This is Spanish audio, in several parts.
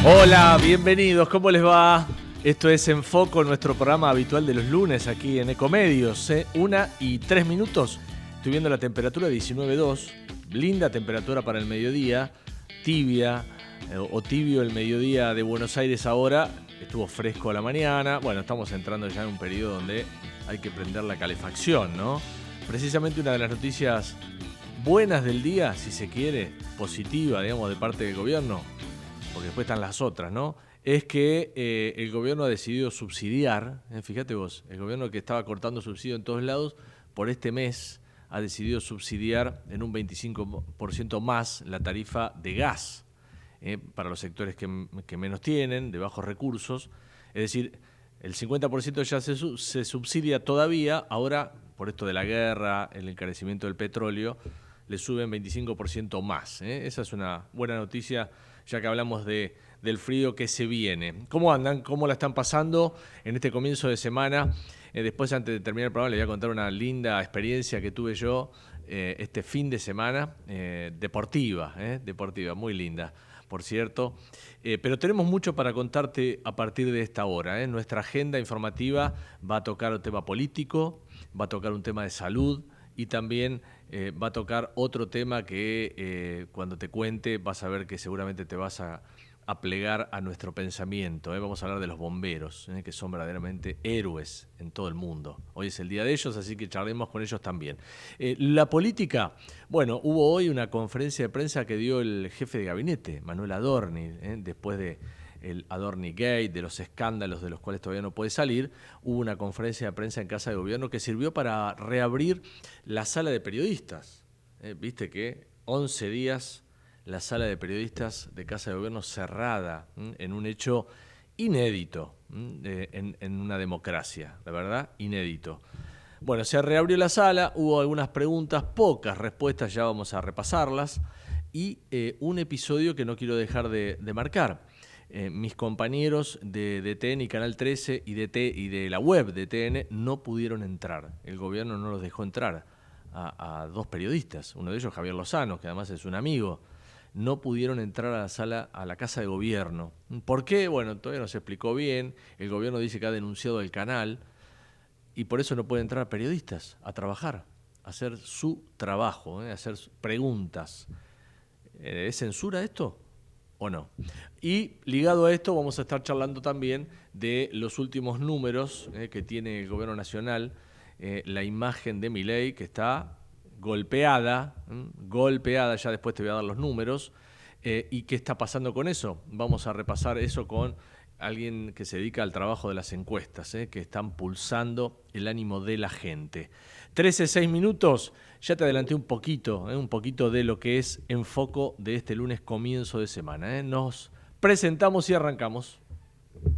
Hola, bienvenidos, ¿cómo les va? Esto es En Foco, nuestro programa habitual de los lunes aquí en Ecomedios. 1:03. Estoy viendo la temperatura 19,2. Linda temperatura para el mediodía, tibia o tibio el mediodía de Buenos Aires ahora. Estuvo fresco a la mañana. Bueno, estamos entrando ya en un periodo donde hay que prender la calefacción, ¿no? Precisamente una de las noticias buenas del día, si se quiere, positiva, digamos, de parte del gobierno, porque después están las otras, ¿no? Es que el gobierno ha decidido subsidiar, fíjate vos, el gobierno que estaba cortando subsidio en todos lados, por este mes ha decidido subsidiar en un 25% más la tarifa de gas para los sectores que menos tienen, de bajos recursos. Es decir, el 50% ya se subsidia todavía, ahora por esto de la guerra, el encarecimiento del petróleo, le suben 25% más. Esa es una buena noticia, ya que hablamos del frío que se viene. ¿Cómo andan? ¿Cómo la están pasando en este comienzo de semana? Después, antes de terminar el programa, les voy a contar una linda experiencia que tuve yo este fin de semana, deportiva, muy linda, por cierto. Pero tenemos mucho para contarte a partir de esta hora. Nuestra agenda informativa va a tocar un tema político, va a tocar un tema de salud, y también va a tocar otro tema que cuando te cuente vas a ver que seguramente te vas a plegar a nuestro pensamiento. Vamos a hablar de los bomberos, que son verdaderamente héroes en todo el mundo. Hoy es el día de ellos, así que charlemos con ellos también. La política, bueno, hubo hoy una conferencia de prensa que dio el jefe de gabinete, Manuel Adorni, después de el Adorni Gate, de los escándalos de los cuales todavía no puede salir. Hubo una conferencia de prensa en Casa de Gobierno que sirvió para reabrir la sala de periodistas. Viste que 11 días la sala de periodistas de Casa de Gobierno cerrada, en un hecho inédito en una democracia, la verdad, inédito. Bueno, se reabrió la sala, hubo algunas preguntas, pocas respuestas, ya vamos a repasarlas, y un episodio que no quiero dejar de marcar. Mis compañeros de TN y Canal 13 y de la web de TN no pudieron entrar. El gobierno no los dejó entrar a dos periodistas, uno de ellos Javier Lozano, que además es un amigo. No pudieron entrar a la sala, a la Casa de Gobierno. ¿Por qué? Bueno, todavía no se explicó bien. El gobierno dice que ha denunciado el canal y por eso no pueden entrar periodistas a trabajar, a hacer su trabajo, a hacer preguntas. ¿Es censura esto o no? Y ligado a esto vamos a estar charlando también de los últimos números que tiene el gobierno nacional, la imagen de Milei que está golpeada, ya después te voy a dar los números, y qué está pasando con eso. Vamos a repasar eso con alguien que se dedica al trabajo de las encuestas, que están pulsando el ánimo de la gente. 13:06, ya te adelanté un poquito de lo que es En Foco de este lunes comienzo de semana. Nos presentamos y arrancamos.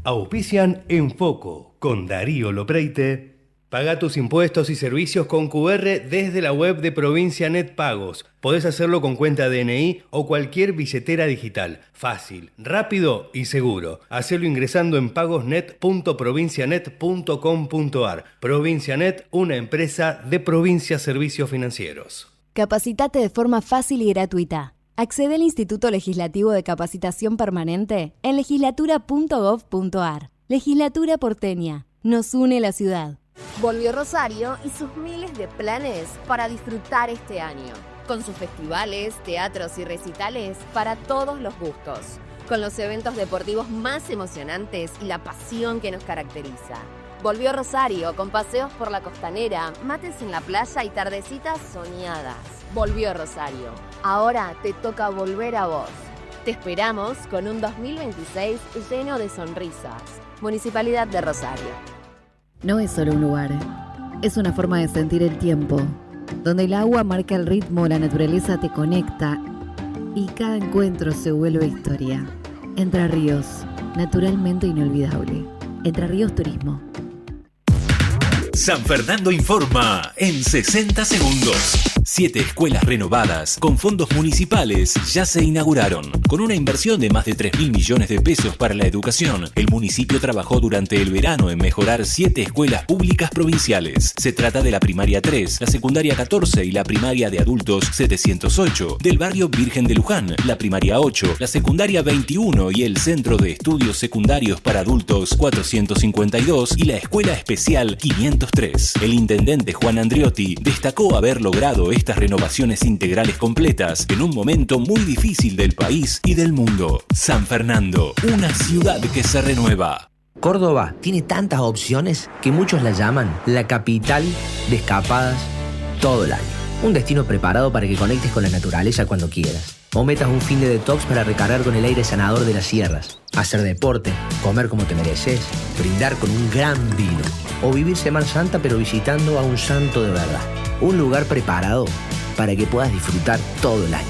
Auspician En Foco con Darío Lopreite. Paga tus impuestos y servicios con QR desde la web de Provincianet Pagos. Podés hacerlo con cuenta DNI o cualquier billetera digital. Fácil, rápido y seguro. Hacelo ingresando en pagosnet.provincianet.com.ar. Provincianet, una empresa de Provincia Servicios Financieros. Capacitate de forma fácil y gratuita. Accede al Instituto Legislativo de Capacitación Permanente en legislatura.gov.ar. Legislatura porteña. Nos une la ciudad. Volvió Rosario y sus miles de planes para disfrutar este año. Con sus festivales, teatros y recitales para todos los gustos. Con los eventos deportivos más emocionantes y la pasión que nos caracteriza. Volvió Rosario con paseos por la costanera, mates en la playa y tardecitas soñadas. Volvió Rosario. Ahora te toca volver a vos. Te esperamos con un 2026 lleno de sonrisas. Municipalidad de Rosario. No es solo un lugar, es una forma de sentir el tiempo, donde el agua marca el ritmo, la naturaleza te conecta y cada encuentro se vuelve historia. Entre Ríos, naturalmente inolvidable. Entre Ríos Turismo. San Fernando informa en 60 segundos. 7 escuelas renovadas con fondos municipales ya se inauguraron. Con una inversión de más de 3.000 millones de pesos para la educación, el municipio trabajó durante el verano en mejorar 7 escuelas públicas provinciales. Se trata de la primaria 3, la secundaria 14 y la primaria de adultos 708, del barrio Virgen de Luján, la primaria 8, la secundaria 21 y el centro de estudios secundarios para adultos 452 y la escuela especial 503. El intendente Juan Andriotti destacó haber logrado estas renovaciones integrales completas en un momento muy difícil del país y del mundo. San Fernando, una ciudad que se renueva. Córdoba tiene tantas opciones que muchos la llaman la capital de escapadas todo el año. Un destino preparado para que conectes con la naturaleza cuando quieras. O metas un fin de detox para recargar con el aire sanador de las sierras. Hacer deporte, comer como te mereces, brindar con un gran vino. O vivir Semana Santa pero visitando a un santo de verdad. Un lugar preparado para que puedas disfrutar todo el año.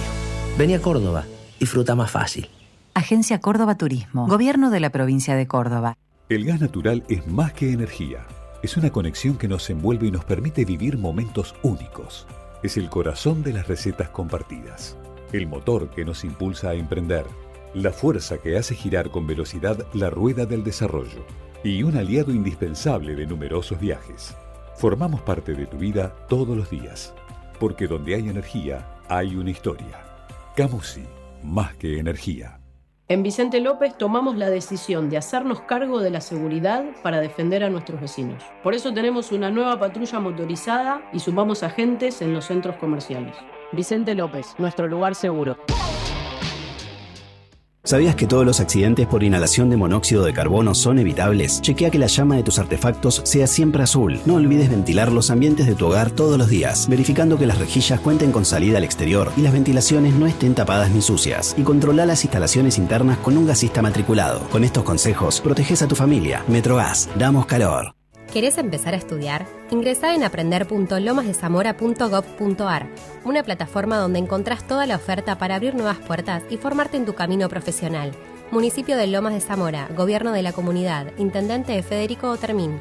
Vení a Córdoba, disfruta más fácil. Agencia Córdoba Turismo, Gobierno de la Provincia de Córdoba. El gas natural es más que energía. Es una conexión que nos envuelve y nos permite vivir momentos únicos. Es el corazón de las recetas compartidas. El motor que nos impulsa a emprender. La fuerza que hace girar con velocidad la rueda del desarrollo. Y un aliado indispensable de numerosos viajes. Formamos parte de tu vida todos los días. Porque donde hay energía, hay una historia. Camusi, más que energía. En Vicente López tomamos la decisión de hacernos cargo de la seguridad para defender a nuestros vecinos. Por eso tenemos una nueva patrulla motorizada y sumamos agentes en los centros comerciales. Vicente López, nuestro lugar seguro. ¿Sabías que todos los accidentes por inhalación de monóxido de carbono son evitables? Chequea que la llama de tus artefactos sea siempre azul. No olvides ventilar los ambientes de tu hogar todos los días, verificando que las rejillas cuenten con salida al exterior y las ventilaciones no estén tapadas ni sucias. Y controla las instalaciones internas con un gasista matriculado. Con estos consejos, proteges a tu familia. Metrogas, damos calor. ¿Querés empezar a estudiar? Ingresá en aprender.lomasdezamora.gov.ar, una plataforma donde encontrás toda la oferta para abrir nuevas puertas y formarte en tu camino profesional. Municipio de Lomas de Zamora, Gobierno de la Comunidad, Intendente Federico Otermín.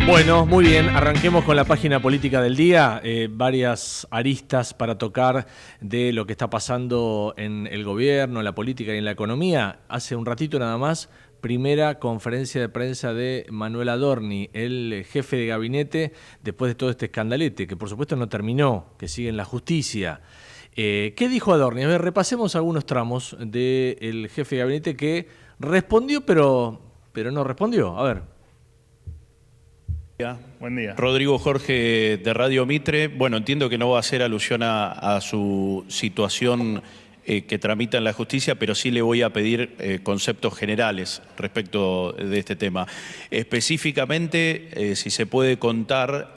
Bueno, muy bien, arranquemos con la página política del día, varias aristas para tocar de lo que está pasando en el gobierno, en la política y en la economía. Hace un ratito nada más, primera conferencia de prensa de Manuel Adorni, el jefe de gabinete, después de todo este escandalete, que por supuesto no terminó, que sigue en la justicia. ¿Qué dijo Adorni? A ver, repasemos algunos tramos del jefe de gabinete que respondió, pero no respondió. A ver. Buen día. Rodrigo Jorge de Radio Mitre. Bueno, entiendo que no va a hacer alusión a su situación que tramita en la justicia, pero sí le voy a pedir conceptos generales respecto de este tema. Específicamente, si se puede contar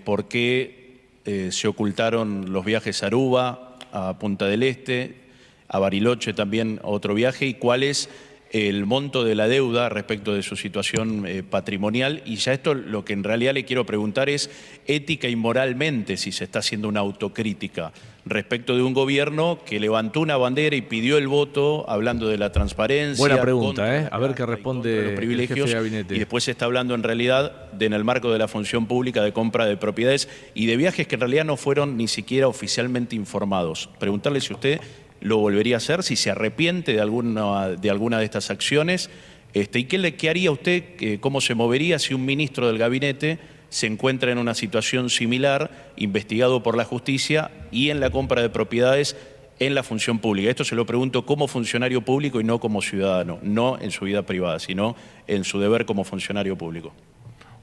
por qué se ocultaron los viajes a Aruba, a Punta del Este, a Bariloche también otro viaje, y cuál es el monto de la deuda respecto de su situación patrimonial. Y ya esto lo que en realidad le quiero preguntar es ética y moralmente si se está haciendo una autocrítica respecto de un gobierno que levantó una bandera y pidió el voto hablando de la transparencia. Buena pregunta, a ver qué responde los privilegios, el jefe de gabinete. Y después se está hablando en realidad en el marco de la función pública de compra de propiedades y de viajes que en realidad no fueron ni siquiera oficialmente informados. Preguntarle si usted lo volvería a hacer, si se arrepiente de alguna de estas acciones, y qué haría usted, cómo se movería si un ministro del gabinete se encuentra en una situación similar, investigado por la justicia y en la compra de propiedades en la función pública. Esto se lo pregunto como funcionario público y no como ciudadano, no en su vida privada, sino en su deber como funcionario público.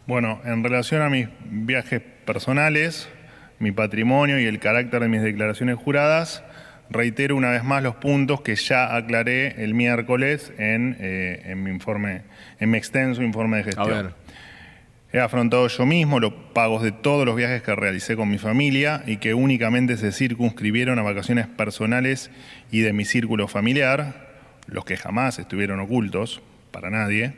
Bueno, en relación a mis viajes personales, mi patrimonio y el carácter de mis declaraciones juradas, reitero una vez más los puntos que ya aclaré el miércoles en mi informe, en mi extenso informe de gestión. A ver. He afrontado yo mismo los pagos de todos los viajes que realicé con mi familia y que únicamente se circunscribieron a vacaciones personales y de mi círculo familiar, los que jamás estuvieron ocultos para nadie.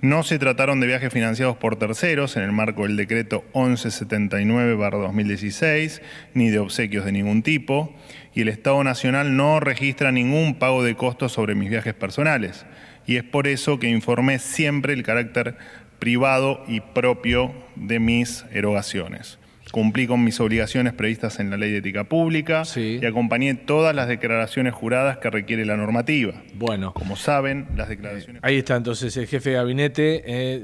No se trataron de viajes financiados por terceros en el marco del decreto 1179/2016, ni de obsequios de ningún tipo, y el Estado Nacional no registra ningún pago de costos sobre mis viajes personales. Y es por eso que informé siempre el carácter privado y propio de mis erogaciones. Cumplí con mis obligaciones previstas en la Ley de Ética Pública y acompañé todas las declaraciones juradas que requiere la normativa. Bueno. Como saben, las declaraciones... Ahí está entonces el jefe de gabinete,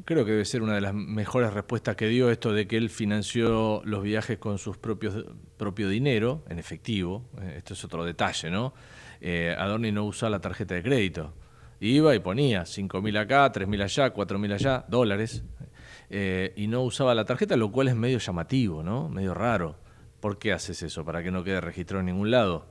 creo que debe ser una de las mejores respuestas que dio esto de que él financió los viajes con sus propio dinero, en efectivo. Esto es otro detalle, ¿no? Adorni no usa la tarjeta de crédito. Iba y ponía 5.000 acá, 3.000 allá, 4.000 allá, dólares. Y no usaba la tarjeta, lo cual es medio llamativo, ¿no? Medio raro. ¿Por qué haces eso? ¿Para que no quede registrado en ningún lado?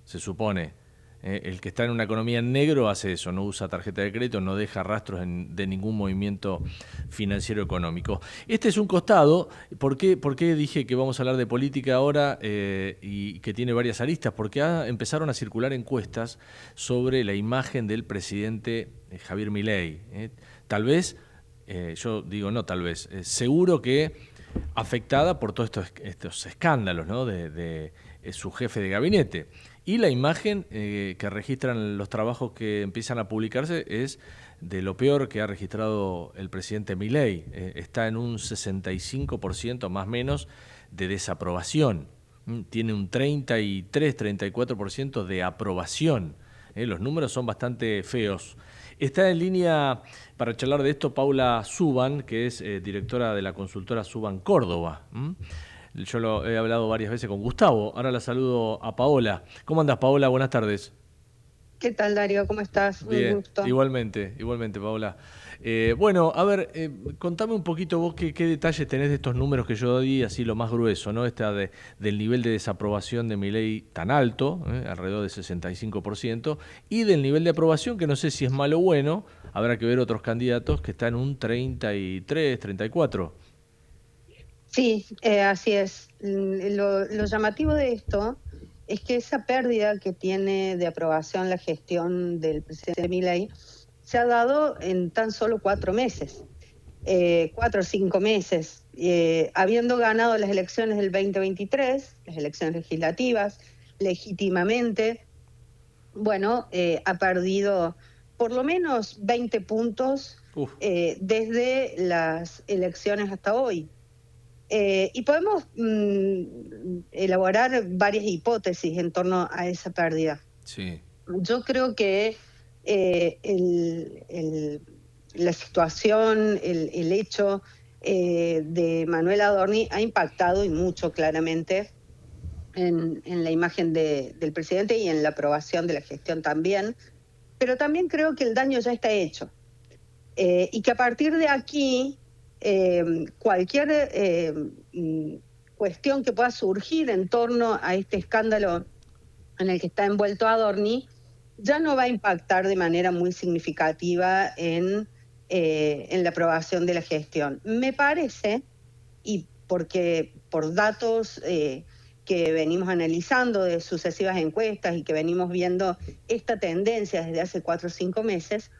Se supone. El que está en una economía en negro hace eso, no usa tarjeta de crédito, no deja rastros de ningún movimiento financiero económico. Este es un costado. ¿Por qué dije que vamos a hablar de política ahora y que tiene varias aristas? Porque empezaron a circular encuestas sobre la imagen del presidente Javier Milei. Tal vez... yo digo no tal vez, seguro que afectada por todos estos escándalos, ¿no? de su jefe de gabinete. Y la imagen que registran los trabajos que empiezan a publicarse es de lo peor que ha registrado el presidente Milei. Está en un 65% más o menos de desaprobación. Tiene un 33-34% de aprobación. Los números son bastante feos. Está en línea para charlar de esto Paula Suban, que es directora de la consultora Suban Córdoba. Yo lo he hablado varias veces con Gustavo. Ahora la saludo a Paola. ¿Cómo andas, Paola? Buenas tardes. ¿Qué tal, Darío? ¿Cómo estás? Bien, un gusto. Igualmente, Paola. Bueno, a ver, contame un poquito vos qué detalle tenés de estos números que yo di, así lo más grueso, ¿no? Del nivel de desaprobación de Milei tan alto, alrededor del 65%, y del nivel de aprobación, que no sé si es malo o bueno, habrá que ver otros candidatos, que está en un 33, 34. Sí, así es. Lo llamativo de esto es que esa pérdida que tiene de aprobación la gestión del presidente Milei se ha dado en tan solo 4 meses, 4 o 5 meses, habiendo ganado las elecciones del 2023, las elecciones legislativas, legítimamente. Bueno, ha perdido por lo menos 20 puntos desde las elecciones hasta hoy. Y podemos elaborar varias hipótesis en torno a esa pérdida. Sí. Yo creo que la situación, el hecho de Manuel Adorni ha impactado y mucho claramente en la imagen del presidente y en la aprobación de la gestión también, pero también creo que el daño ya está hecho y que a partir de aquí cualquier cuestión que pueda surgir en torno a este escándalo en el que está envuelto Adorni ya no va a impactar de manera muy significativa en la aprobación de la gestión. Me parece, y porque por datos que venimos analizando de sucesivas encuestas y que venimos viendo esta tendencia desde hace 4 o 5 meses,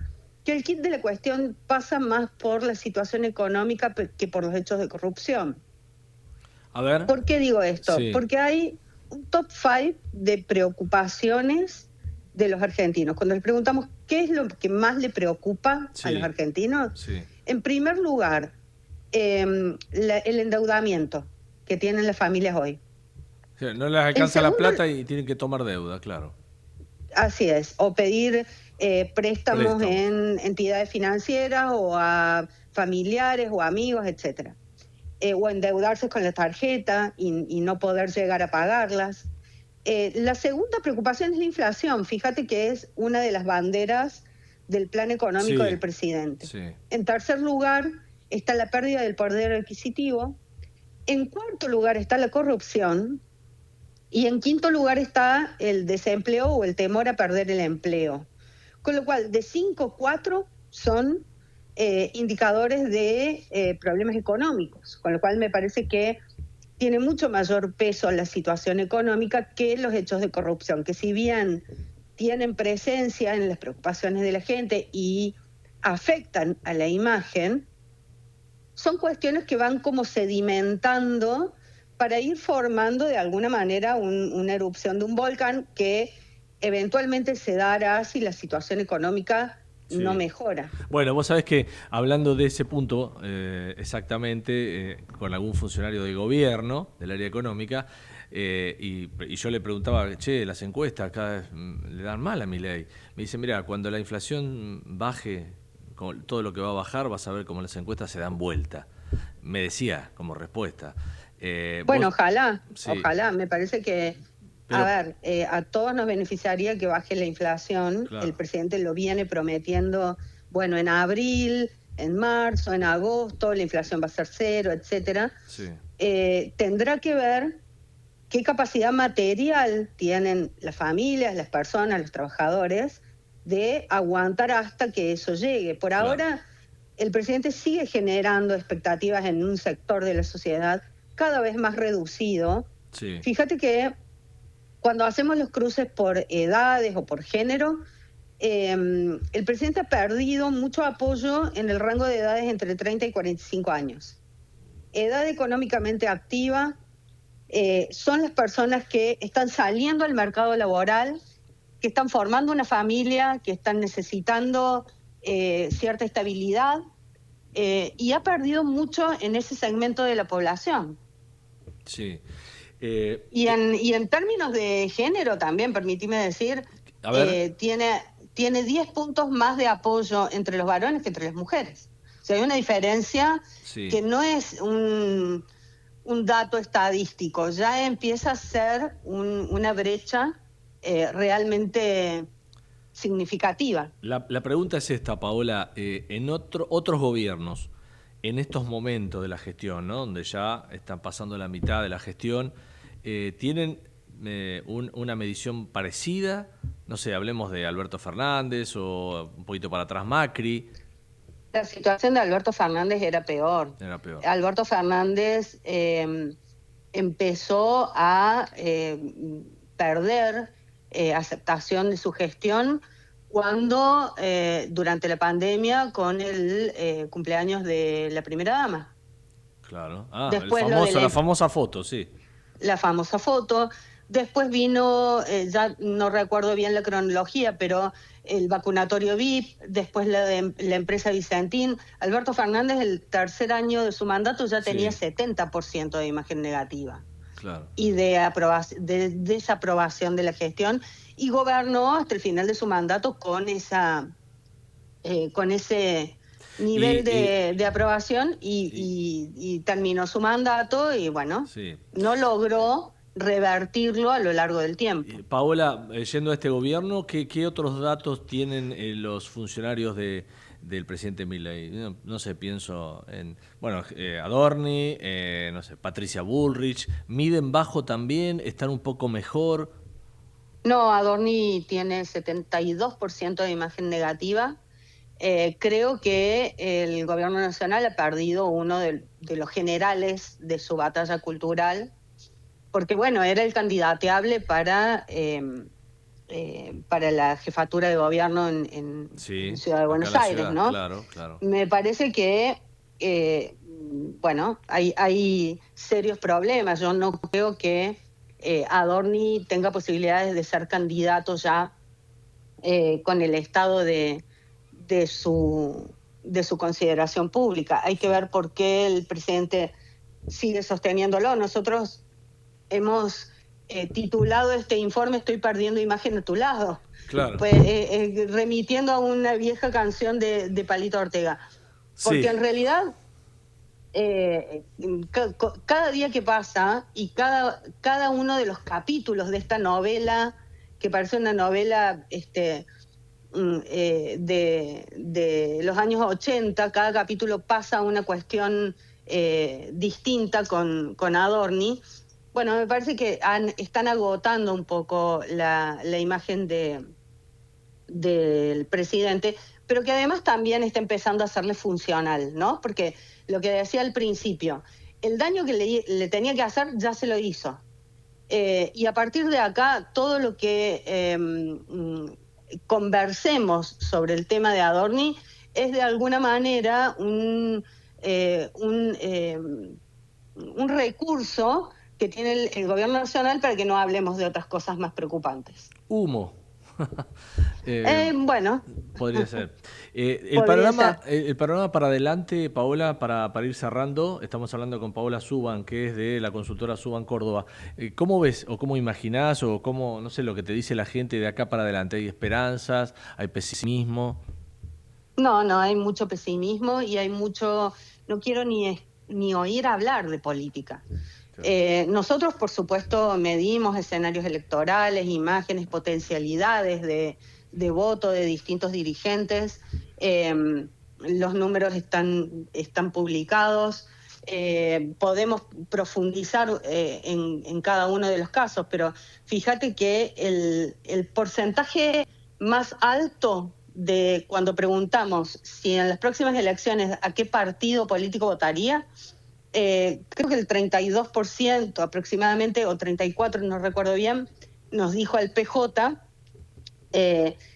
que el kit de la cuestión pasa más por la situación económica que por los hechos de corrupción. A ver. ¿Por qué digo esto? Sí. Porque hay un top 5 de preocupaciones de los argentinos. Cuando les preguntamos qué es lo que más le preocupa a los argentinos, en primer lugar, el endeudamiento que tienen las familias hoy. Sí, no les alcanza la plata y tienen que tomar deuda, claro. Así es, o pedir préstamos en entidades financieras o a familiares o amigos, etcétera. O endeudarse con la tarjeta y no poder llegar a pagarlas. La segunda preocupación es la inflación. Fíjate que es una de las banderas del plan económico del presidente. Sí. En tercer lugar está la pérdida del poder adquisitivo. En cuarto lugar está la corrupción. Y en quinto lugar está el desempleo o el temor a perder el empleo. Con lo cual, de 5, 4 son indicadores de problemas económicos. Con lo cual me parece que tiene mucho mayor peso la situación económica que los hechos de corrupción, que si bien tienen presencia en las preocupaciones de la gente y afectan a la imagen, son cuestiones que van como sedimentando para ir formando de alguna manera una erupción de un volcán que eventualmente se dará si la situación económica no mejora. Bueno, vos sabés que hablando de ese punto, exactamente, con algún funcionario de gobierno del área económica, y yo le preguntaba, che, las encuestas cada vez le dan mal a Milei. Me dice, mira, cuando la inflación baje, con todo lo que va a bajar, vas a ver cómo las encuestas se dan vuelta. Me decía como respuesta. Bueno, vos, ojalá. Me parece que, a todos nos beneficiaría que baje la inflación. Claro. El presidente lo viene prometiendo, bueno, en abril, en marzo, en agosto, la inflación va a ser 0, etcétera. Sí. Tendrá que ver qué capacidad material tienen las familias, las personas, los trabajadores, de aguantar hasta que eso llegue. Por ahora, el presidente sigue generando expectativas en un sector de la sociedad cada vez más reducido. Sí. Fíjate que cuando hacemos los cruces por edades o por género, el presidente ha perdido mucho apoyo en el rango de edades entre 30 y 45 años. Edad económicamente activa son las personas que están saliendo al mercado laboral, que están formando una familia, que están necesitando cierta estabilidad, y ha perdido mucho en ese segmento de la población. Sí. Y en términos de género también, permitime decir, tiene 10 puntos más de apoyo entre los varones que entre las mujeres. O sea, hay una diferencia que no es un dato estadístico, ya empieza a ser una brecha realmente significativa. La pregunta es esta, Paola. En otros gobiernos, en estos momentos de la gestión, ¿no?, donde ya están pasando la mitad de la gestión, ¿tienen una medición parecida? No sé, hablemos de Alberto Fernández o un poquito para atrás Macri. La situación de Alberto Fernández era peor. Alberto Fernández empezó a perder aceptación de su gestión cuando, durante la pandemia, con el cumpleaños de la primera dama. Claro. Después la famosa foto, sí. La famosa foto. Después vino, ya no recuerdo bien la cronología, pero el vacunatorio VIP, después la empresa Vicentín. Alberto Fernández, el tercer año de su mandato, ya tenía 70% de imagen negativa. Claro. Y de desaprobación de la gestión, y gobernó hasta el final de su mandato con ese nivel de aprobación y terminó su mandato y bueno, no logró revertirlo a lo largo del tiempo. Paola, yendo a este gobierno, ¿qué otros datos tienen los funcionarios del presidente Milei? No sé, pienso en, Adorni, no sé, Patricia Bullrich. ¿Miden bajo también? ¿Están un poco mejor? No, Adorni tiene 72% de imagen negativa. Creo que el gobierno nacional ha perdido uno de los generales de su batalla cultural, porque bueno, era el candidateable para la jefatura de gobierno en Ciudad de Buenos Aires, ¿no? Claro. Me parece que, hay serios problemas. Yo no creo que Adorni tenga posibilidades de ser candidato ya con el estado de su consideración pública. Hay que ver por qué el presidente sigue sosteniéndolo. Nosotros hemos titulado este informe "Estoy perdiendo imagen a tu lado", claro. Remitiendo a una vieja canción de Palito Ortega, porque en realidad cada día que pasa y cada uno de los capítulos de esta novela, que parece una novela de los años 80, cada capítulo pasa una cuestión distinta con Adorni. Bueno, me parece que están agotando un poco la imagen del presidente, pero que además también está empezando a serle funcional, ¿no? Porque lo que decía al principio, el daño que le tenía que hacer ya se lo hizo. Y a partir de acá, todo lo que conversemos sobre el tema de Adorni es de alguna manera un recurso que tiene el gobierno nacional para que no hablemos de otras cosas más preocupantes. Humo. Bueno. Podría ser. El panorama para adelante, Paola, para ir cerrando, estamos hablando con Paola Suban, que es de la consultora Suban Córdoba. ¿Cómo ves o cómo imaginás o cómo, no sé, lo que te dice la gente de acá para adelante? ¿Hay esperanzas? ¿Hay pesimismo? No, hay mucho pesimismo y hay mucho... No quiero ni oír hablar de política. Nosotros, por supuesto, medimos escenarios electorales, imágenes, potencialidades de voto de distintos dirigentes. Los números están publicados. Podemos profundizar en cada uno de los casos, pero fíjate que el porcentaje más alto de cuando preguntamos si en las próximas elecciones a qué partido político votaría, creo que el 32% aproximadamente, o 34%, no recuerdo bien, nos dijo el PJ,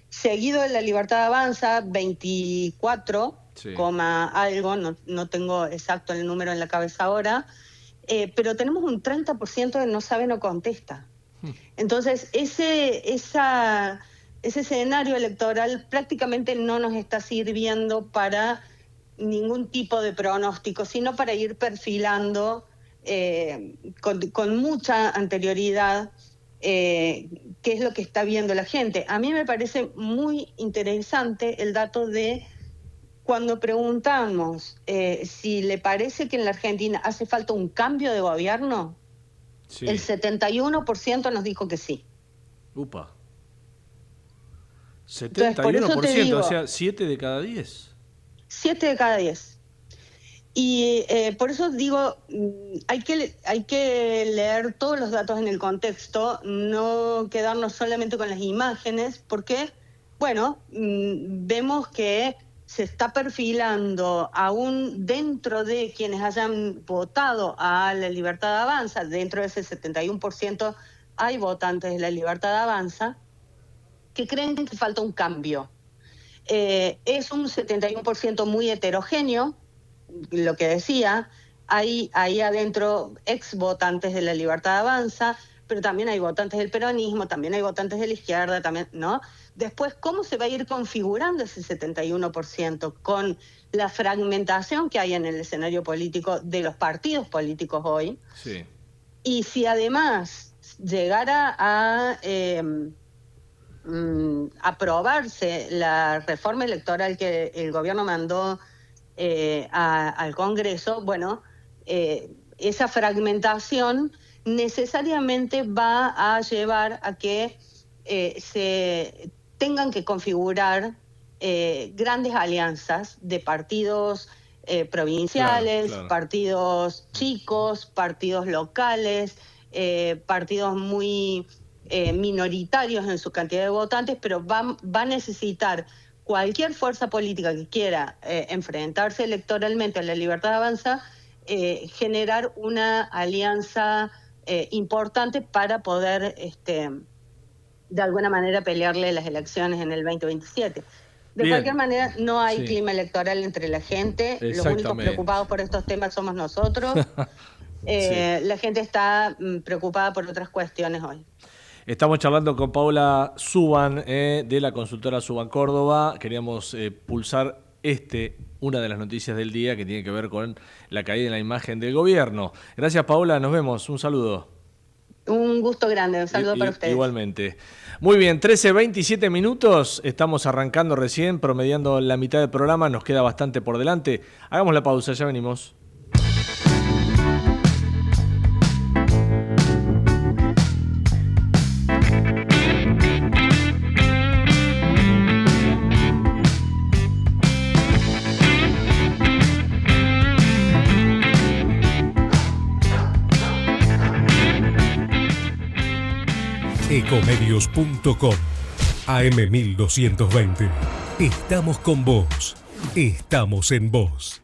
seguido de La Libertad Avanza, 24, sí, algo, no tengo exacto el número en la cabeza ahora, pero tenemos un 30% de no sabe, no contesta. Entonces, ese escenario electoral prácticamente no nos está sirviendo para ningún tipo de pronóstico, sino para ir perfilando con mucha anterioridad qué es lo que está viendo la gente. A mí me parece muy interesante el dato de cuando preguntamos si le parece que en la Argentina hace falta un cambio de gobierno, sí, el 71% nos dijo que sí. Upa. 71%, entonces, digo, o sea, 7 de cada 10. 7 de cada 10. Y por eso digo, hay que leer todos los datos en el contexto, no quedarnos solamente con las imágenes, porque, bueno, vemos que se está perfilando aún dentro de quienes hayan votado a La Libertad Avanza, dentro de ese 71% hay votantes de La Libertad Avanza, que creen que falta un cambio. Es un 71% muy heterogéneo, lo que decía, hay ahí adentro ex votantes de La Libertad Avanza, pero también hay votantes del peronismo, también hay votantes de la izquierda, también, ¿no? Después, ¿cómo se va a ir configurando ese 71% con la fragmentación que hay en el escenario político de los partidos políticos hoy? Sí. Y si además llegara a aprobarse la reforma electoral que el gobierno mandó al Congreso, bueno, esa fragmentación necesariamente va a llevar a que se tengan que configurar grandes alianzas de partidos provinciales, claro. Partidos chicos, partidos locales, partidos muy minoritarios en su cantidad de votantes, pero va a necesitar cualquier fuerza política que quiera enfrentarse electoralmente a La Libertad Avanza, generar una alianza importante para poder de alguna manera pelearle las elecciones en el 2027. De cualquier manera, no hay clima electoral entre la gente. Los únicos preocupados por estos temas somos nosotros. La gente está preocupada por otras cuestiones hoy. Estamos charlando con Paola Suban, de la consultora Suban Córdoba. Queríamos pulsar una de las noticias del día que tiene que ver con la caída en la imagen del gobierno. Gracias, Paola. Nos vemos. Un saludo. Un gusto grande. Un saludo para ustedes. Igualmente. Muy bien, 13:27 minutos. Estamos arrancando recién, promediando la mitad del programa. Nos queda bastante por delante. Hagamos la pausa, ya venimos. Ecomedios.com AM1220. Estamos con vos. Estamos en vos.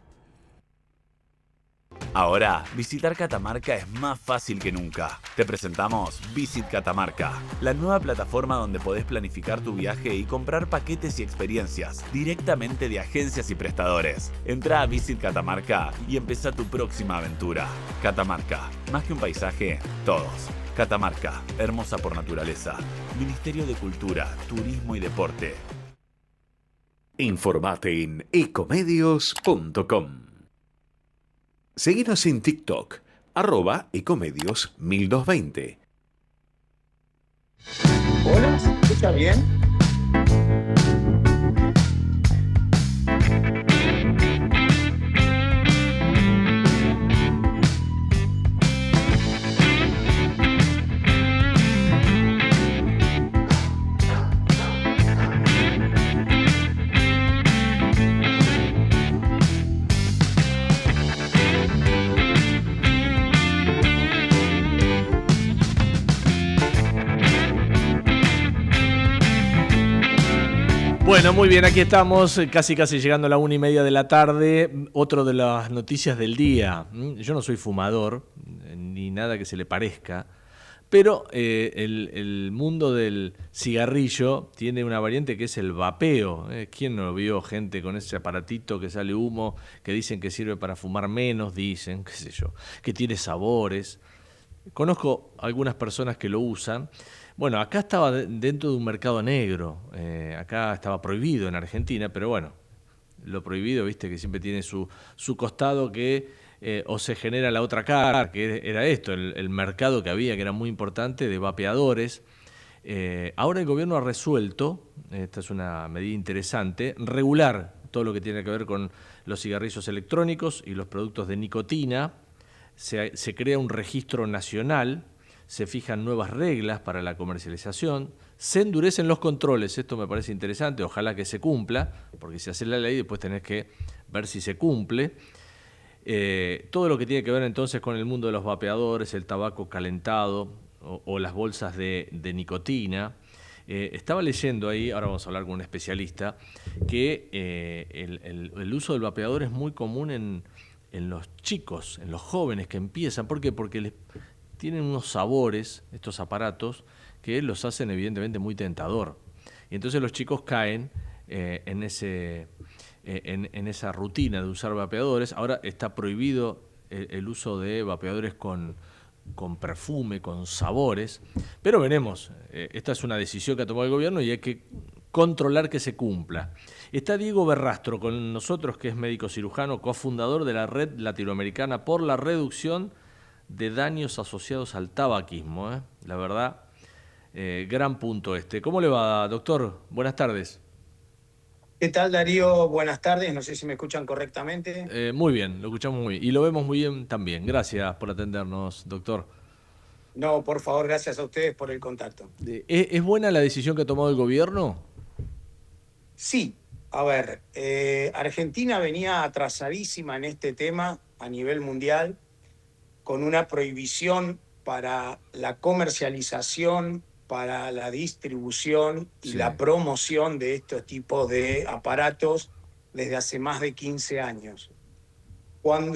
Ahora, visitar Catamarca es más fácil que nunca. Te presentamos Visit Catamarca, la nueva plataforma donde podés planificar tu viaje y comprar paquetes y experiencias directamente de agencias y prestadores. Entra a Visit Catamarca y empezá tu próxima aventura. Catamarca, más que un paisaje, todos. Catamarca, hermosa por naturaleza. Ministerio de Cultura, Turismo y Deporte. Informate en ecomedios.com. Seguinos en TikTok, @ecomedios1220. Hola, ¿se escucha bien? Bueno, muy bien, aquí estamos, casi llegando a la 1:30 de la tarde. Otro de las noticias del día. Yo no soy fumador, ni nada que se le parezca, pero el mundo del cigarrillo tiene una variante que es el vapeo. ¿Quién no vio gente con ese aparatito que sale humo, que dicen que sirve para fumar menos, dicen, qué sé yo, que tiene sabores? Conozco algunas personas que lo usan. Bueno, acá estaba dentro de un mercado negro, acá estaba prohibido en Argentina, pero bueno, lo prohibido, viste, que siempre tiene su costado que o se genera la otra cara, que era esto, el mercado que había, que era muy importante, de vapeadores. Ahora el gobierno ha resuelto, esta es una medida interesante, regular todo lo que tiene que ver con los cigarrillos electrónicos y los productos de nicotina. Se crea un registro nacional, se fijan nuevas reglas para la comercialización, se endurecen los controles, esto me parece interesante, ojalá que se cumpla, porque si haces la ley después tenés que ver si se cumple. Todo lo que tiene que ver entonces con el mundo de los vapeadores, el tabaco calentado o las bolsas de nicotina. Estaba leyendo ahí, ahora vamos a hablar con un especialista, que el uso del vapeador es muy común en los chicos, en los jóvenes que empiezan. ¿Por qué? Porque tienen unos sabores, estos aparatos, que los hacen evidentemente muy tentador. Y entonces los chicos caen en esa rutina de usar vapeadores. Ahora está prohibido el uso de vapeadores con perfume, con sabores. Pero veremos, esta es una decisión que ha tomado el gobierno y hay que controlar que se cumpla. Está Diego Berrastro con nosotros, que es médico cirujano, cofundador de la Red Latinoamericana por la Reducción de Daños Asociados al Tabaquismo. La verdad, gran punto este. ¿Cómo le va, doctor? Buenas tardes. ¿Qué tal, Darío? Buenas tardes. No sé si me escuchan correctamente. Muy bien, lo escuchamos muy bien. Y lo vemos muy bien también. Gracias por atendernos, doctor. No, por favor, gracias a ustedes por el contacto. ¿Es buena la decisión que ha tomado el gobierno? Sí. A ver, Argentina venía atrasadísima en este tema a nivel mundial, con una prohibición para la comercialización, para la distribución y la promoción de estos tipos de aparatos desde hace más de 15 años.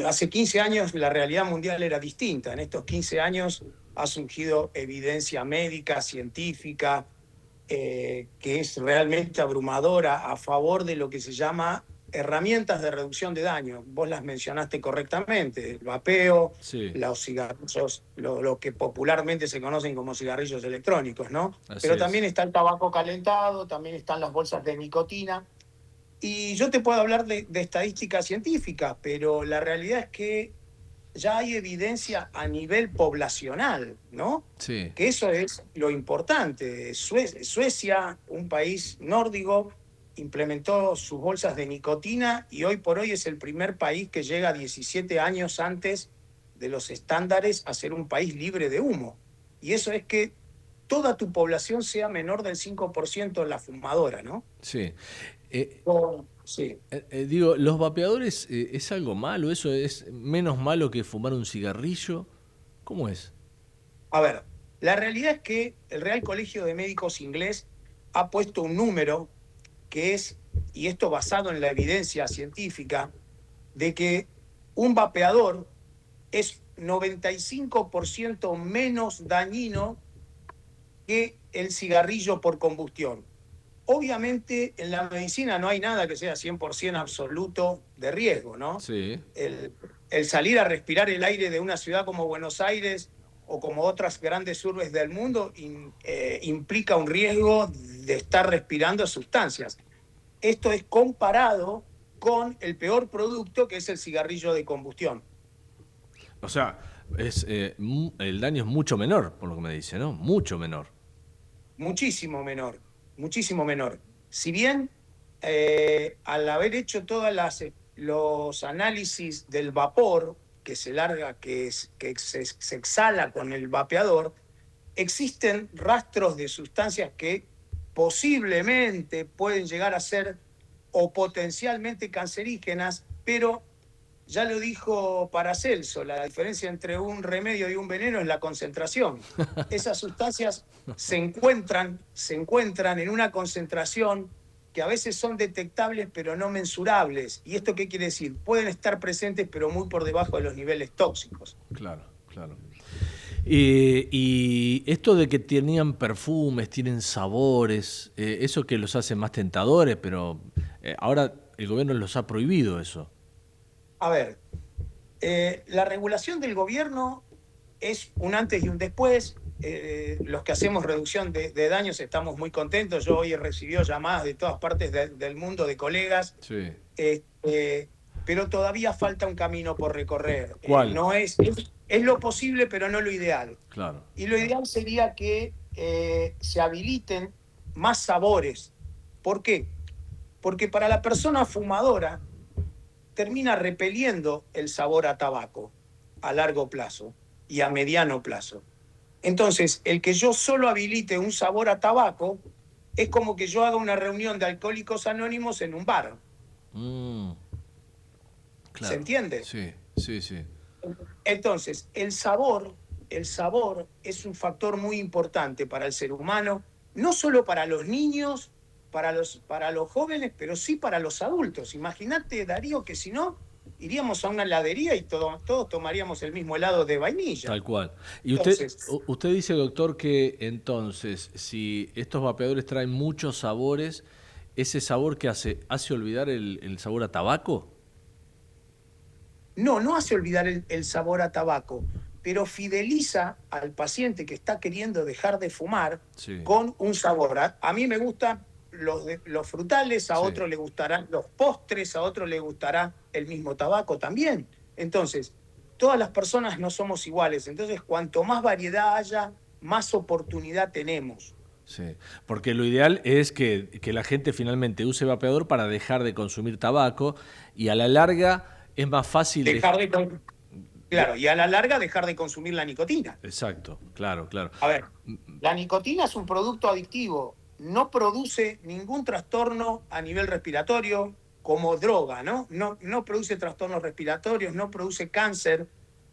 Hace 15 años la realidad mundial era distinta. En estos 15 años ha surgido evidencia médica, científica, que es realmente abrumadora a favor de lo que se llama herramientas de reducción de daño. Vos las mencionaste correctamente, el vapeo, los cigarrillos, lo que popularmente se conocen como cigarrillos electrónicos, ¿no? Pero también está el tabaco calentado, también están las bolsas de nicotina. Y yo te puedo hablar de estadísticas científicas, pero la realidad es que ya hay evidencia a nivel poblacional, ¿no? Sí. Que eso es lo importante. Suecia, un país nórdico, implementó sus bolsas de nicotina y hoy por hoy es el primer país que llega 17 años antes de los estándares a ser un país libre de humo. Y eso es que toda tu población sea menor del 5% la fumadora, ¿no? Sí. Sí. Digo, ¿los vapeadores es algo malo? ¿Eso es menos malo que fumar un cigarrillo? ¿Cómo es? A ver, la realidad es que el Real Colegio de Médicos inglés ha puesto un número que es, y esto basado en la evidencia científica, de que un vapeador es 95% menos dañino que el cigarrillo por combustión. Obviamente en la medicina no hay nada que sea 100% absoluto de riesgo, ¿no? Sí. El salir a respirar el aire de una ciudad como Buenos Aires o como otras grandes urbes del mundo implica un riesgo de estar respirando sustancias. Esto es comparado con el peor producto, que es el cigarrillo de combustión. O sea, el daño es mucho menor, por lo que me dice, ¿no? Mucho menor. Muchísimo menor, muchísimo menor. Si bien al haber hecho todos los análisis del vapor que se larga, que se exhala con el vapeador, existen rastros de sustancias que posiblemente pueden llegar a ser o potencialmente cancerígenas, pero ya lo dijo Paracelso, la diferencia entre un remedio y un veneno es la concentración. Esas sustancias se encuentran en una concentración que a veces son detectables pero no mensurables. ¿Y esto qué quiere decir? Pueden estar presentes pero muy por debajo de los niveles tóxicos. Claro, claro. Y esto de que tenían perfumes, tienen sabores, eso que los hace más tentadores, pero ahora el gobierno los ha prohibido eso. A ver, la regulación del gobierno es un antes y un después. Los que hacemos reducción de daños estamos muy contentos. Yo hoy he recibido llamadas de todas partes del mundo de colegas, sí. Pero todavía falta un camino por recorrer. ¿Cuál? No es lo posible, pero no lo ideal. Claro. Y lo ideal sería que se habiliten más sabores. ¿Por qué? Porque para la persona fumadora termina repeliendo el sabor a tabaco a largo plazo y a mediano plazo. Entonces, el que yo solo habilite un sabor a tabaco es como que yo haga una reunión de alcohólicos anónimos en un bar. Claro. ¿Se entiende? Sí, sí, sí. Entonces, el sabor es un factor muy importante para el ser humano, no solo para los niños, para los jóvenes, pero sí para los adultos. Imagínate, Darío, que si no, iríamos a una heladería y todos tomaríamos el mismo helado de vainilla. Tal cual. Y entonces, usted dice, doctor, que entonces, si estos vapeadores traen muchos sabores, ¿ese sabor que hace olvidar el sabor a tabaco? No hace olvidar el sabor a tabaco, pero fideliza al paciente que está queriendo dejar de fumar, sí, con un sabor. A mí me gustan los frutales, a otro le gustarán los postres, a otro le gustará el mismo tabaco también. Entonces, todas las personas no somos iguales. Entonces, cuanto más variedad haya, más oportunidad tenemos. Sí, porque lo ideal es que la gente finalmente use vapeador para dejar de consumir tabaco y a la larga es más fácil Claro, y a la larga dejar de consumir la nicotina. Exacto, claro, claro. A ver, la nicotina es un producto adictivo, no produce ningún trastorno a nivel respiratorio como droga, ¿no? No produce trastornos respiratorios, no produce cáncer.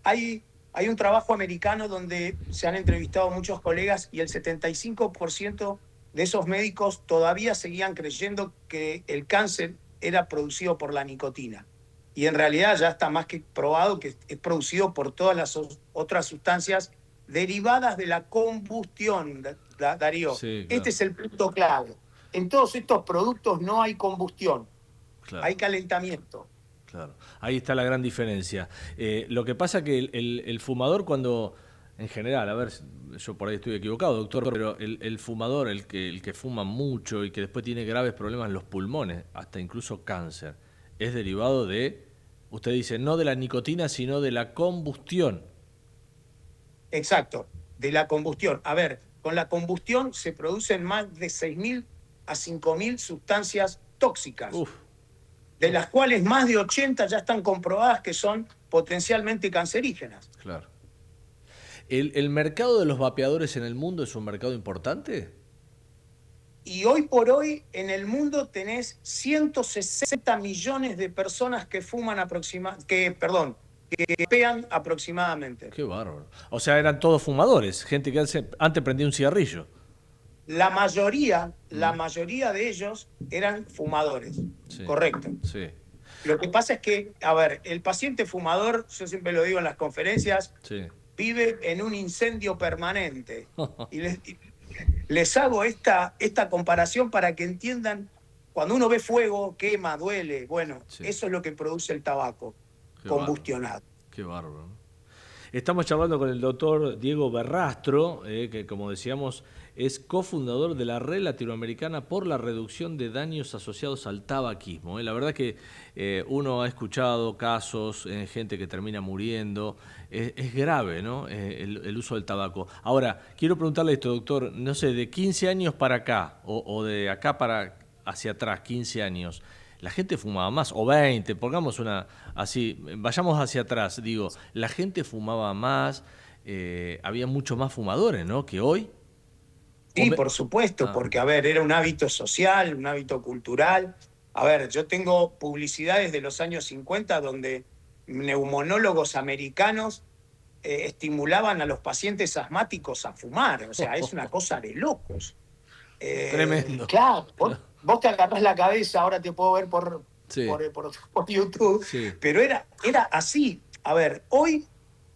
Hay un trabajo americano donde se han entrevistado muchos colegas y el 75% de esos médicos todavía seguían creyendo que el cáncer era producido por la nicotina. Y en realidad ya está más que probado que es producido por todas las otras sustancias derivadas de la combustión, Darío. Sí, claro. Este es el punto clave. En todos estos productos no hay combustión, claro, hay calentamiento. Claro, ahí está la gran diferencia. Lo que pasa que el fumador cuando, en general, a ver, yo por ahí estoy equivocado, doctor, pero el fumador, el que fuma mucho y que después tiene graves problemas en los pulmones, hasta incluso cáncer, es derivado de, usted dice, no de la nicotina, sino de la combustión. Exacto, de la combustión. A ver, con la combustión se producen más de 6.000 a 5.000 sustancias tóxicas, de las cuales más de 80 ya están comprobadas que son potencialmente cancerígenas. Claro. ¿El mercado de los vapeadores en el mundo es un mercado importante? Y hoy por hoy en el mundo tenés 160 millones de personas que fuman que vapean aproximadamente. Qué bárbaro. O sea, eran todos fumadores, gente que antes prendía un cigarrillo. La mayoría de ellos eran fumadores, sí, correcto. Sí. Lo que pasa es que, a ver, el paciente fumador, yo siempre lo digo en las conferencias, vive en un incendio permanente. Y les hago esta comparación para que entiendan, cuando uno ve fuego, quema, duele. Bueno, eso es lo que produce el tabaco, combustionado. Qué bárbaro, ¿no? Estamos charlando con el doctor Diego Berrastro, que como decíamos es cofundador de la Red Latinoamericana por la Reducción de Daños Asociados al Tabaquismo. La verdad que uno ha escuchado casos, gente que termina muriendo. Es grave, ¿no? El uso del tabaco. Ahora, quiero preguntarle esto, doctor, no sé, de 15 años para acá, o de acá para hacia atrás, 15 años, la gente fumaba más, o 20, pongamos una así, vayamos hacia atrás, digo, la gente fumaba más, había mucho más fumadores, ¿no?, que hoy. Sí, por supuesto, porque, a ver, era un hábito social, un hábito cultural. A ver, yo tengo publicidades de los años 50 donde neumonólogos americanos estimulaban a los pacientes asmáticos a fumar. O sea, es una cosa de locos. Tremendo. Claro, vos te agarrás la cabeza, ahora te puedo ver por YouTube, pero era así. A ver, hoy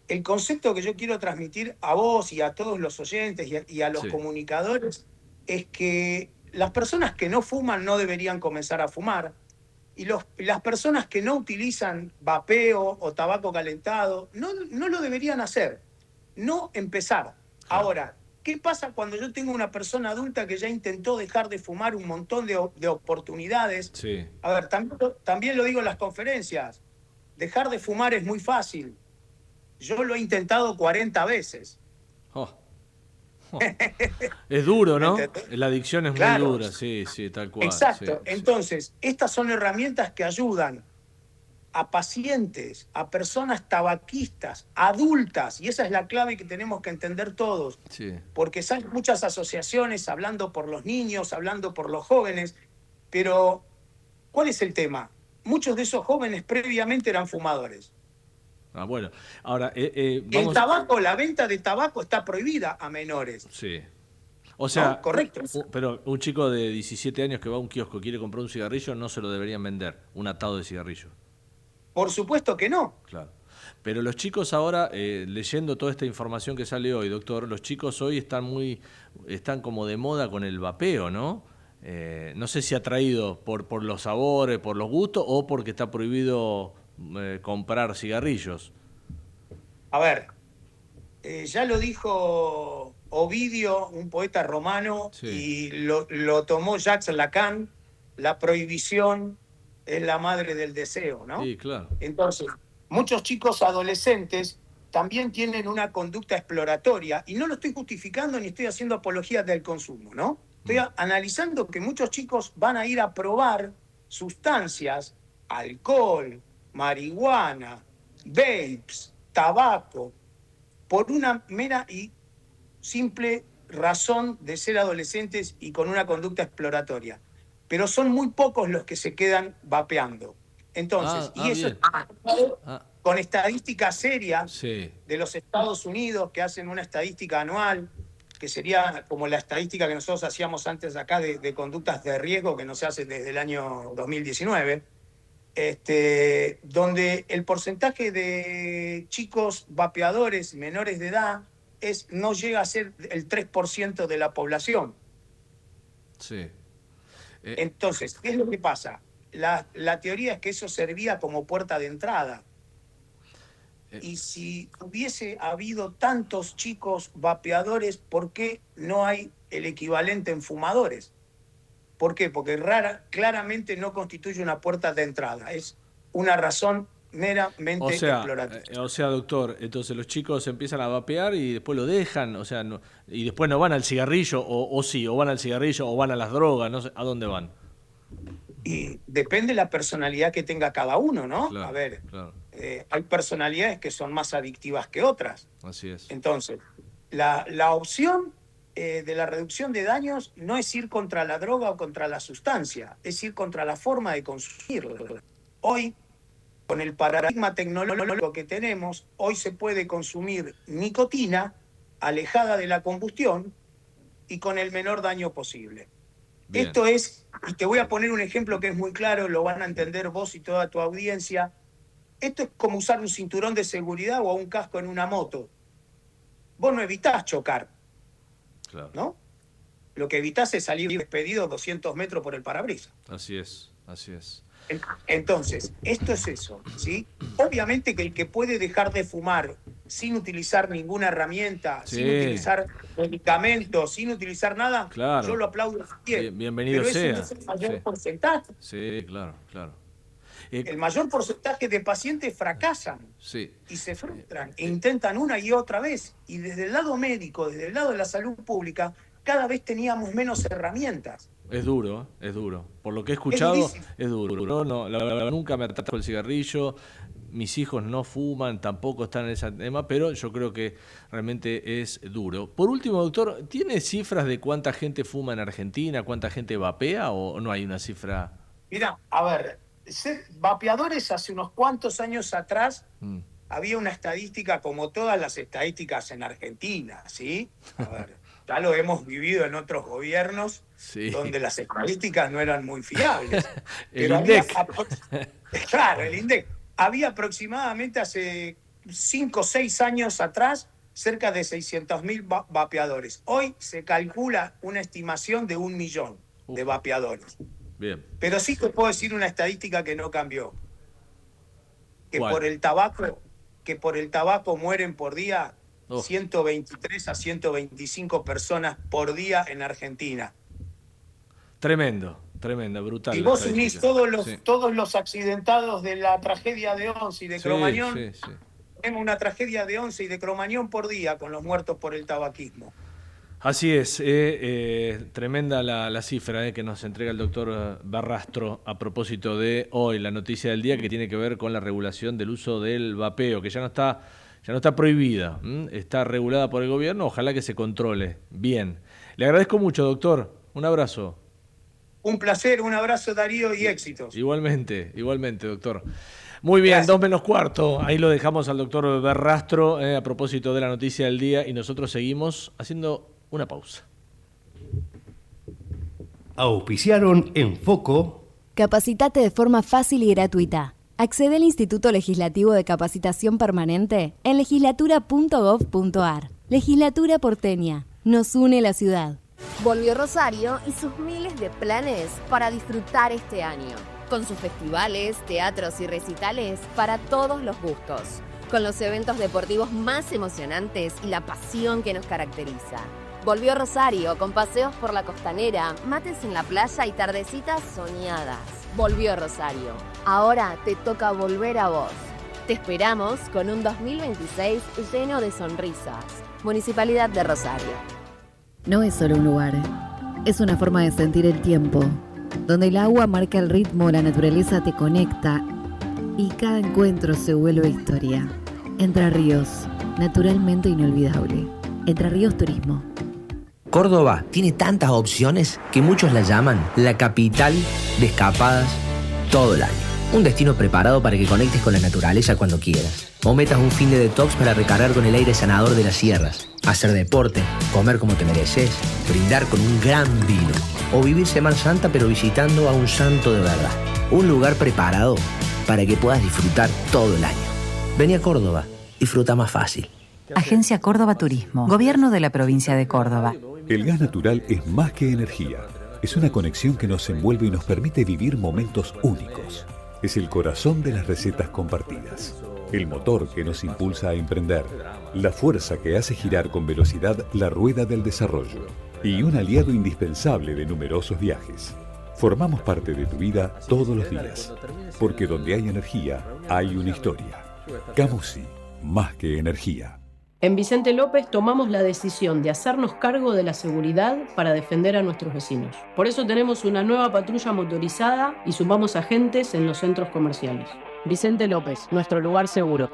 el concepto que yo quiero transmitir a vos y a todos los oyentes y a los comunicadores es que las personas que no fuman no deberían comenzar a fumar, y las personas que no utilizan vapeo o tabaco calentado no lo deberían hacer, no empezar. Ahora, ¿qué pasa cuando yo tengo una persona adulta que ya intentó dejar de fumar un montón de oportunidades? A ver, también lo digo en las conferencias, dejar de fumar es muy fácil. Yo lo he intentado 40 veces. Es duro, ¿no? La adicción es muy dura, sí, tal cual. Exacto. Entonces, estas son herramientas que ayudan a pacientes, a personas tabaquistas, adultas, y esa es la clave que tenemos que entender todos, porque hay muchas asociaciones hablando por los niños, hablando por los jóvenes, pero ¿cuál es el tema? Muchos de esos jóvenes previamente eran fumadores. Bueno, ahora el tabaco, la venta de tabaco está prohibida a menores. Sí. O sea, no, correcto. Pero un chico de 17 años que va a un kiosco y quiere comprar un cigarrillo, no se lo deberían vender, un atado de cigarrillo. Por supuesto que no. Claro. Pero los chicos ahora, leyendo toda esta información que sale hoy, doctor, los chicos hoy están como de moda con el vapeo, ¿no? No sé si atraído por los sabores, por los gustos, o porque está prohibido comprar cigarrillos. A ver, ya lo dijo Ovidio, un poeta romano, y lo tomó Jacques Lacan, la prohibición es la madre del deseo, ¿no? Sí, claro. Entonces, muchos chicos adolescentes también tienen una conducta exploratoria, y no lo estoy justificando ni estoy haciendo apología del consumo, ¿no? Estoy analizando que muchos chicos van a ir a probar sustancias, alcohol, marihuana, vapes, tabaco, por una mera y simple razón de ser adolescentes y con una conducta exploratoria. Pero son muy pocos los que se quedan vapeando. Entonces, eso con estadísticas serias de los Estados Unidos, que hacen una estadística anual, que sería como la estadística que nosotros hacíamos antes acá de conductas de riesgo, que no se hace desde el año 2019, donde el porcentaje de chicos vapeadores menores de edad no llega a ser el 3% de la población. Sí. Entonces, ¿qué es lo que pasa? La teoría es que eso servía como puerta de entrada. Y si hubiese habido tantos chicos vapeadores, ¿por qué no hay el equivalente en fumadores? ¿Por qué? Porque claramente no constituye una puerta de entrada. Es una razón meramente exploratoria. O sea, doctor, entonces los chicos empiezan a vapear y después lo dejan, o sea, y después no van al cigarrillo, o van al cigarrillo, o van a las drogas, no sé, ¿a dónde van? Y depende de la personalidad que tenga cada uno, ¿no? Claro, a ver, claro. Hay personalidades que son más adictivas que otras. Así es. Entonces, la opción de la reducción de daños no es ir contra la droga o contra la sustancia, es ir contra la forma de consumir. Hoy, con el paradigma tecnológico que tenemos, hoy se puede consumir nicotina alejada de la combustión y con el menor daño posible. Bien. Esto es, y te voy a poner un ejemplo que es muy claro, lo van a entender vos y toda tu audiencia. Esto es como usar un cinturón de seguridad o un casco en una moto. Vos no evitás chocar, Claro. ¿no? Lo que evitás es salir despedido 200 metros por el parabrisas. Así es, así es. Entonces, esto es eso, ¿sí? Obviamente que el que puede dejar de fumar sin utilizar ninguna herramienta, Sí. sin utilizar medicamentos, sin utilizar nada, Claro. yo lo aplaudo. Bienvenido pero sea. ese no es el mayor Sí. porcentaje. Sí, claro, claro. El mayor porcentaje de pacientes fracasan Sí. y se frustran e intentan una y otra vez. Y desde el lado médico, desde el lado de la salud pública, cada vez teníamos menos herramientas. Es duro, es duro. Por lo que he escuchado, es duro. No, la verdad, nunca me atrajo el cigarrillo. Mis hijos no fuman, tampoco están en ese tema, pero yo creo que realmente es duro. Por último, doctor, ¿tiene cifras de cuánta gente fuma en Argentina, cuánta gente vapea o no hay una cifra? Mira, a ver, ser vapeadores hace unos cuantos años atrás había una estadística como todas las estadísticas en Argentina, ¿sí? A ver, ya lo hemos vivido en otros gobiernos donde las estadísticas no eran muy fiables. El INDEC. Claro, el INDEC. Había aproximadamente hace 5 o 6 años atrás cerca de 600.000 vapeadores. Hoy se calcula una estimación de 1 millón de vapeadores. Bien. Pero sí te puedo decir una estadística que no cambió. Que ¿Cuál? por el tabaco mueren por día 123 a 125 personas por día en Argentina. Tremendo, brutal. Y la vos unís estadística. todos los accidentados de la tragedia de Once y de Cromañón, Sí. tenemos una tragedia de Once y de Cromañón por día con los muertos por el tabaquismo. Así es, tremenda la cifra que nos entrega el doctor Barrastro a propósito de hoy, la noticia del día que tiene que ver con la regulación del uso del vapeo, que ya no está prohibida, está regulada por el gobierno, ojalá que se controle bien. Le agradezco mucho, doctor, un abrazo. Un placer, un abrazo Darío y éxitos. Igualmente, doctor. Muy bien, 2:45. Ahí lo dejamos al doctor Barrastro a propósito de la noticia del día y nosotros seguimos haciendo una pausa. Auspiciaron en Foco. Capacitate de forma fácil y gratuita. Accede al Instituto Legislativo de Capacitación Permanente en legislatura.gov.ar. Legislatura porteña. Nos une la ciudad. Volvió Rosario y sus miles de planes para disfrutar este año. Con sus festivales, teatros y recitales para todos los gustos. Con los eventos deportivos más emocionantes y la pasión que nos caracteriza. Volvió Rosario con paseos por la costanera, mates en la playa y tardecitas soñadas. Volvió Rosario. Ahora te toca volver a vos. Te esperamos con un 2026 lleno de sonrisas. Municipalidad de Rosario. No es solo un lugar, es una forma de sentir el tiempo, donde el agua marca el ritmo, la naturaleza te conecta y cada encuentro se vuelve historia. Entre Ríos, naturalmente inolvidable. Entre Ríos Turismo. Córdoba tiene tantas opciones que muchos la llaman la capital de escapadas todo el año. Un destino preparado para que conectes con la naturaleza cuando quieras. O metas un fin de detox para recargar con el aire sanador de las sierras. Hacer deporte, comer como te mereces, brindar con un gran vino. O vivir Semana Santa pero visitando a un santo de verdad. Un lugar preparado para que puedas disfrutar todo el año. Vení a Córdoba, disfruta más fácil. Agencia Córdoba Turismo, Gobierno de la Provincia de Córdoba. El gas natural es más que energía. Es una conexión que nos envuelve y nos permite vivir momentos únicos. Es el corazón de las recetas compartidas. El motor que nos impulsa a emprender. La fuerza que hace girar con velocidad la rueda del desarrollo. Y un aliado indispensable de numerosos viajes. Formamos parte de tu vida todos los días. Porque donde hay energía, hay una historia. Camusi, más que energía. En Vicente López tomamos la decisión de hacernos cargo de la seguridad para defender a nuestros vecinos. Por eso tenemos una nueva patrulla motorizada y sumamos agentes en los centros comerciales. Vicente López, nuestro lugar seguro.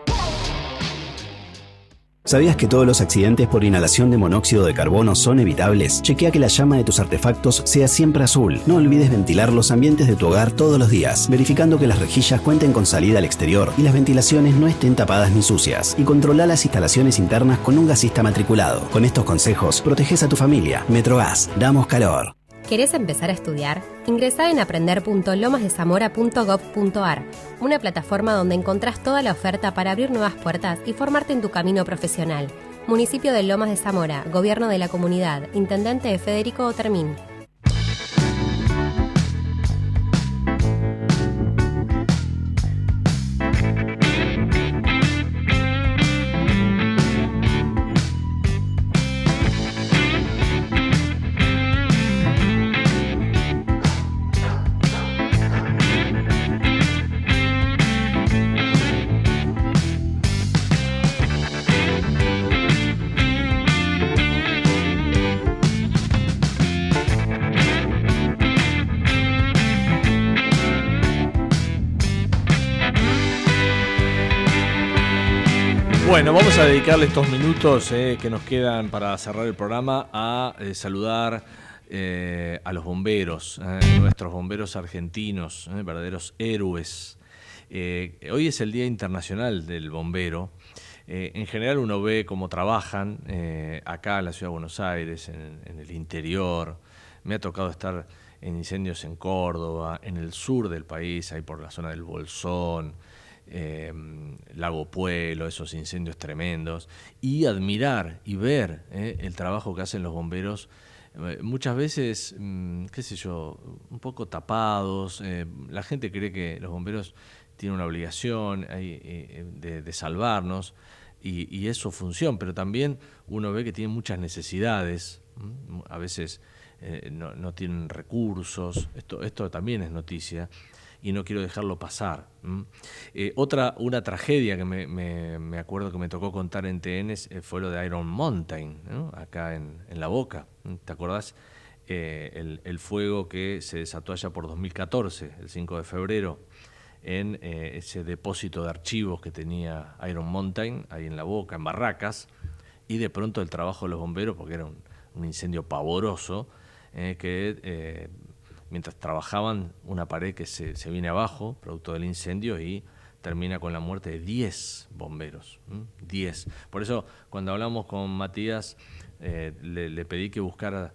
¿Sabías que todos los accidentes por inhalación de monóxido de carbono son evitables? Chequea que la llama de tus artefactos sea siempre azul. No olvides ventilar los ambientes de tu hogar todos los días, verificando que las rejillas cuenten con salida al exterior y las ventilaciones no estén tapadas ni sucias. Y controla las instalaciones internas con un gasista matriculado. Con estos consejos, proteges a tu familia. Metrogas, damos calor. ¿Querés empezar a estudiar? Ingresá en aprender.lomasdezamora.gov.ar, una plataforma donde encontrás toda la oferta para abrir nuevas puertas y formarte en tu camino profesional. Municipio de Lomas de Zamora, Gobierno de la Comunidad, Intendente Federico Otermín. Bueno, vamos a dedicarle estos minutos que nos quedan para cerrar el programa a saludar a los bomberos, nuestros bomberos argentinos, verdaderos héroes. Hoy es el Día Internacional del Bombero. En general uno ve cómo trabajan acá en la Ciudad de Buenos Aires, en el interior. Me ha tocado estar en incendios en Córdoba, en el sur del país, ahí por la zona del Bolsón, Lago Puelo, esos incendios tremendos, y admirar y ver el trabajo que hacen los bomberos, muchas veces, qué sé yo, un poco tapados. La gente cree que los bomberos tienen una obligación de salvarnos, y es su función, pero también uno ve que tienen muchas necesidades. A veces no tienen recursos. Esto también es noticia y no quiero dejarlo pasar. Una tragedia que me acuerdo que me tocó contar en TN fue lo de Iron Mountain, ¿no? Acá en La Boca. ¿Te acordás? El fuego que se desató allá por 2014, el 5 de febrero, en ese depósito de archivos que tenía Iron Mountain, ahí en La Boca, en Barracas, y de pronto el trabajo de los bomberos, porque era un incendio pavoroso, que mientras trabajaban, una pared que se viene abajo, producto del incendio, y termina con la muerte de 10 bomberos. 10. Por eso, cuando hablamos con Matías, le pedí que buscara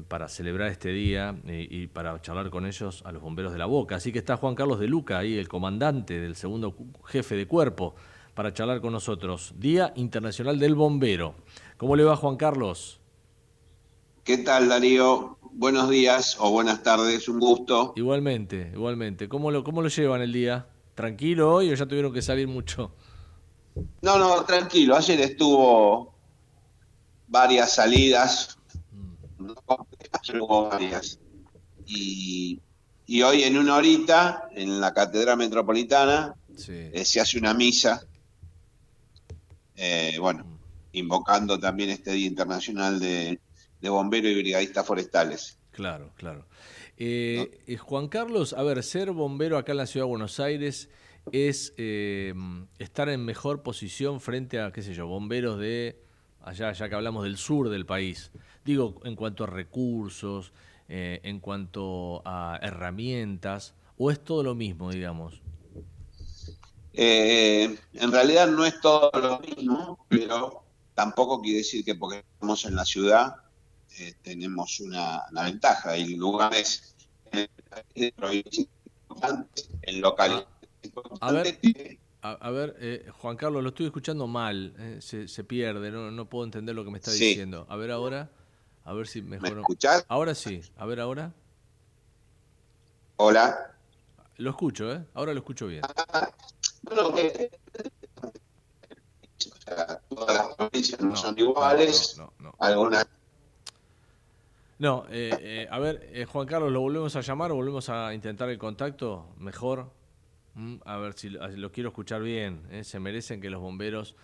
para celebrar este día y para charlar con ellos a los bomberos de La Boca. Así que está Juan Carlos de Luca, ahí, el comandante del segundo jefe de cuerpo, para charlar con nosotros. Día Internacional del Bombero. ¿Cómo le va, Juan Carlos? ¿Qué tal, Darío? Buenos días o buenas tardes, un gusto. Igualmente. ¿Cómo lo llevan el día? ¿Tranquilo hoy o ya tuvieron que salir mucho? No, tranquilo. Ayer estuvo varias salidas, ayer hubo varias. Y hoy en una horita, en la Catedral Metropolitana, se hace una misa, invocando también este Día Internacional de bomberos y brigadistas forestales. Claro. Juan Carlos, a ver, ser bombero acá en la Ciudad de Buenos Aires es estar en mejor posición frente a, bomberos de allá, ya que hablamos del sur del país. Digo, en cuanto a recursos, en cuanto a herramientas, ¿o es todo lo mismo, digamos? En realidad no es todo lo mismo, pero tampoco quiere decir que porque estamos en la ciudad tenemos una ventaja. Hay lugares de provincia importantes, en localidades importantes. A ver, Juan Carlos, lo estoy escuchando mal, se pierde, no puedo entender lo que me está diciendo. A ver ahora, a ver si mejoró. ¿Me escuchás? Ahora sí, a ver ahora. Hola. Lo escucho, ahora lo escucho bien. Todas las provincias no son iguales, algunas... No, a ver, Juan Carlos, ¿lo volvemos a llamar o volvemos a intentar el contacto? Mejor. A ver si lo quiero escuchar bien. Se merecen que los bomberos,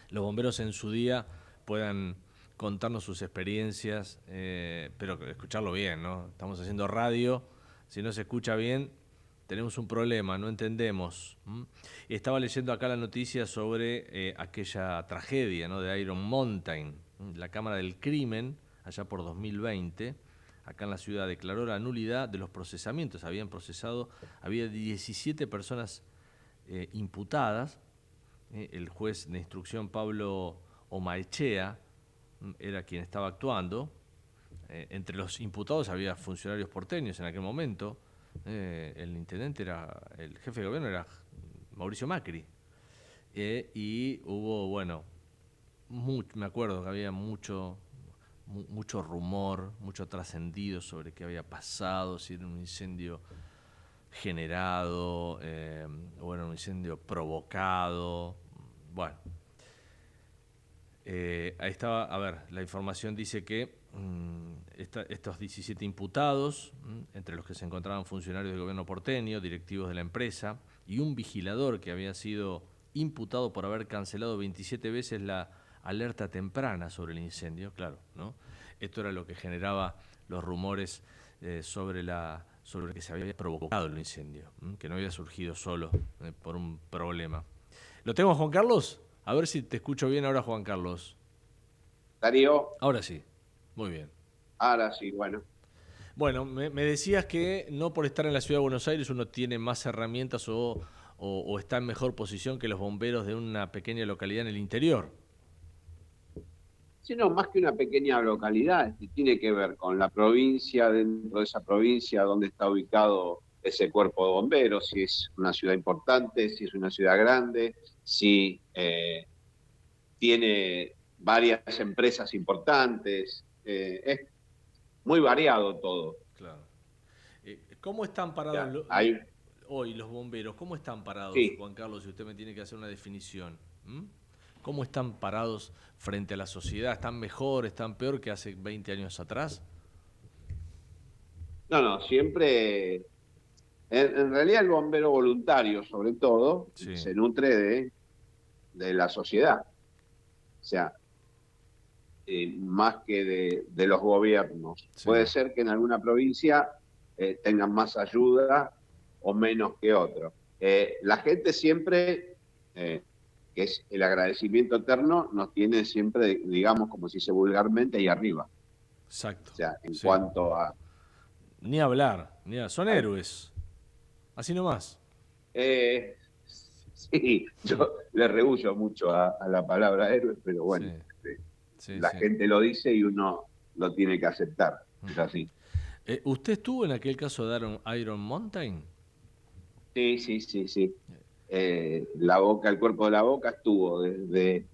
los bomberos en su día puedan contarnos sus experiencias, pero escucharlo bien, ¿no? Estamos haciendo radio, si no se escucha bien, tenemos un problema, no entendemos. Estaba leyendo acá la noticia sobre aquella tragedia, ¿no?, de Iron Mountain. La Cámara del Crimen, allá por 2020, acá en la ciudad, declaró la nulidad de los procesamientos. Había 17 personas imputadas. El juez de instrucción Pablo Omaechea era quien estaba actuando. Entre los imputados había funcionarios porteños en aquel momento. El intendente el jefe de gobierno era Mauricio Macri. Y hubo, bueno, me acuerdo que había mucho rumor, mucho trascendido sobre qué había pasado, si era un incendio generado, o era un incendio provocado. Bueno, ahí estaba, a ver, la información dice que estos 17 imputados, entre los que se encontraban funcionarios del gobierno porteño, directivos de la empresa, y un vigilador que había sido imputado por haber cancelado 27 veces la alerta temprana sobre el incendio, claro, ¿no? Esto era lo que generaba los rumores sobre que se había provocado el incendio, que no había surgido solo por un problema. ¿Lo tengo, Juan Carlos? A ver si te escucho bien ahora, Juan Carlos. Darío. Ahora sí, muy bien. Ahora sí, bueno. Bueno, me decías que no por estar en la ciudad de Buenos Aires uno tiene más herramientas o está en mejor posición que los bomberos de una pequeña localidad en el interior. Sino más que una pequeña localidad, tiene que ver con la provincia, dentro de esa provincia donde está ubicado ese cuerpo de bomberos, si es una ciudad importante, si es una ciudad grande, si tiene varias empresas importantes, es muy variado todo. Claro. ¿Cómo están parados hoy los bomberos? ¿Cómo están parados, sí, Juan Carlos, si usted me tiene que hacer una definición? ¿Cómo están parados frente a la sociedad? ¿Están mejor, están peor que hace 20 años atrás? No, siempre... En realidad el bombero voluntario, sobre todo, sí, se nutre de la sociedad. O sea, más que de los gobiernos. Sí. Puede ser que en alguna provincia tengan más ayuda o menos que otro. La gente siempre... que es el agradecimiento eterno, nos tiene siempre, digamos, como se dice vulgarmente, ahí arriba. Exacto. O sea, en cuanto a... Ni hablar, son héroes. Así nomás. Sí, yo le rehuyo mucho a la palabra héroe, pero bueno, la gente lo dice y uno lo tiene que aceptar. Es así. ¿Usted estuvo en aquel caso de Iron Mountain? Sí. El cuerpo de la Boca estuvo desde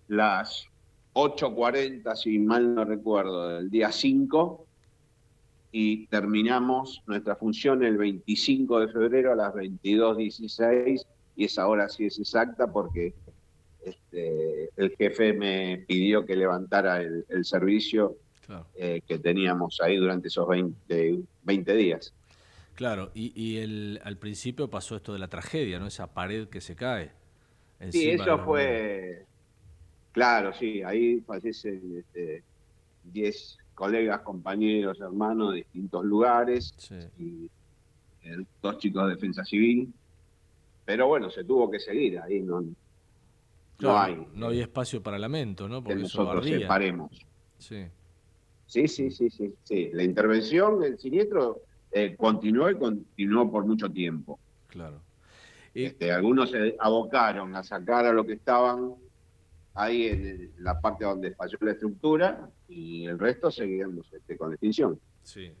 las 8:40, si mal no recuerdo, del día 5, y terminamos nuestra función el 25 de febrero a las 22:16, y esa hora sí es exacta porque el jefe me pidió que levantara el servicio, claro, que teníamos ahí durante esos 20 días. Claro, y al principio pasó esto de la tragedia, ¿no? Esa pared que se cae. Sí, eso fue... Claro, sí, ahí fallecen 10 colegas, compañeros, hermanos de distintos lugares, sí, y 2 chicos de defensa civil. Pero bueno, se tuvo que seguir, ahí no había espacio para lamento, ¿no? Porque que nosotros ardía. Separemos. Sí. Sí. La intervención del siniestro... continuó por mucho tiempo. Claro. Algunos se abocaron a sacar a lo que estaban ahí en la parte donde falló la estructura y el resto seguíamos con extinción. Sí.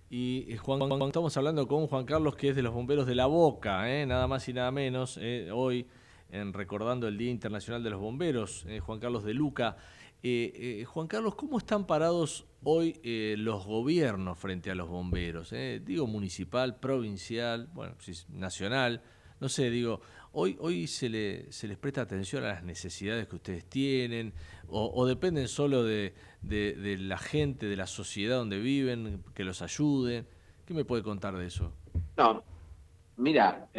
Y estamos hablando con Juan Carlos, que es de los bomberos de La Boca, nada más y nada menos, hoy recordando el Día Internacional de los Bomberos, Juan Carlos de Luca. Juan Carlos, ¿cómo están parados hoy los gobiernos frente a los bomberos? Digo municipal, provincial, bueno, nacional, no sé, digo, hoy se les presta atención a las necesidades que ustedes tienen o dependen solo de la gente, de la sociedad donde viven, que los ayuden. ¿Qué me puede contar de eso? No, mira,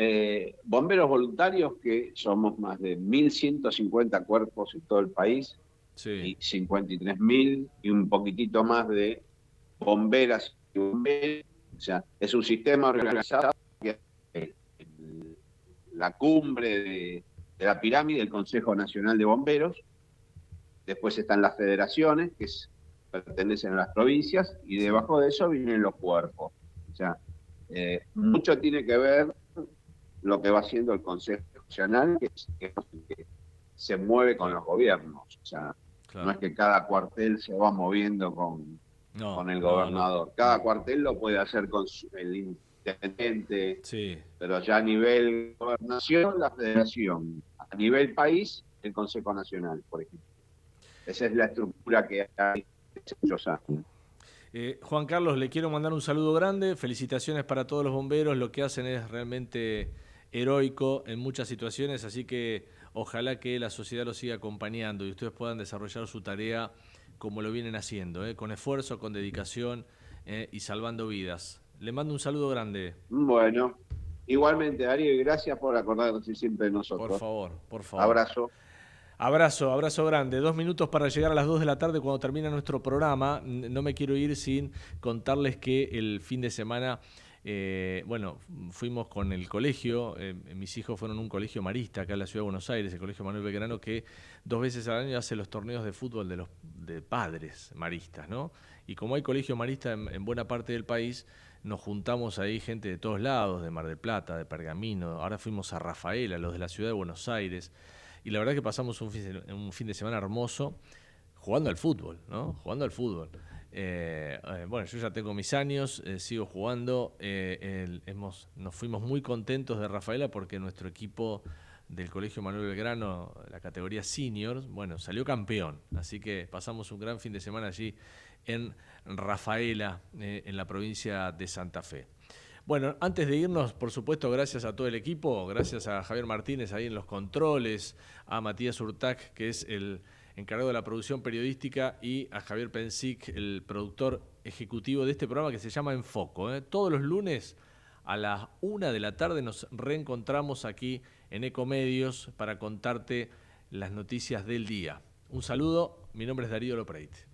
bomberos voluntarios, que somos más de 1.150 cuerpos en todo el país, sí, y 53.000 y un poquitito más de bomberas y bomberos. O sea, es un sistema organizado que la cumbre de la pirámide, el Consejo Nacional de Bomberos. Después están las federaciones, que pertenecen a las provincias, y debajo de eso vienen los cuerpos. O sea, mucho tiene que ver lo que va haciendo el Consejo Nacional, que se mueve con los gobiernos. O sea, Claro. No es que cada cuartel se va moviendo con el gobernador. No. Cada cuartel lo puede hacer con el intendente, pero ya a nivel gobernación, la federación. A nivel país, el Consejo Nacional, por ejemplo. Esa es la estructura que hay hace muchos años. Juan Carlos, le quiero mandar un saludo grande, felicitaciones para todos los bomberos, lo que hacen es realmente heroico en muchas situaciones, así que ojalá que la sociedad los siga acompañando y ustedes puedan desarrollar su tarea como lo vienen haciendo, con esfuerzo, con dedicación y salvando vidas. Le mando un saludo grande. Bueno, igualmente, Darío, y gracias por acordarse siempre de nosotros. Por favor, por favor. Abrazo. Abrazo grande. 2 minutos para llegar a las 2 de la tarde cuando termina nuestro programa. No me quiero ir sin contarles que el fin de semana, fuimos con el colegio. Mis hijos fueron a un colegio marista acá en la Ciudad de Buenos Aires, el Colegio Manuel Belgrano, que 2 veces al año hace los torneos de fútbol de padres maristas, ¿no? Y como hay colegio marista en buena parte del país, nos juntamos ahí gente de todos lados, de Mar del Plata, de Pergamino. Ahora fuimos a Rafaela, los de la Ciudad de Buenos Aires. Y la verdad que pasamos un fin de semana hermoso jugando al fútbol, ¿no? Jugando al fútbol. Yo ya tengo mis años, sigo jugando. Nos fuimos muy contentos de Rafaela porque nuestro equipo del Colegio Manuel Belgrano, la categoría seniors, salió campeón. Así que pasamos un gran fin de semana allí en Rafaela, en la provincia de Santa Fe. Bueno, antes de irnos, por supuesto, gracias a todo el equipo, gracias a Javier Martínez ahí en los controles, a Matías Urtac, que es el encargado de la producción periodística, y a Javier Pensic, el productor ejecutivo de este programa que se llama En Foco. Todos los lunes a las 1 de la tarde nos reencontramos aquí en Ecomedios para contarte las noticias del día. Un saludo, mi nombre es Darío Lopreite.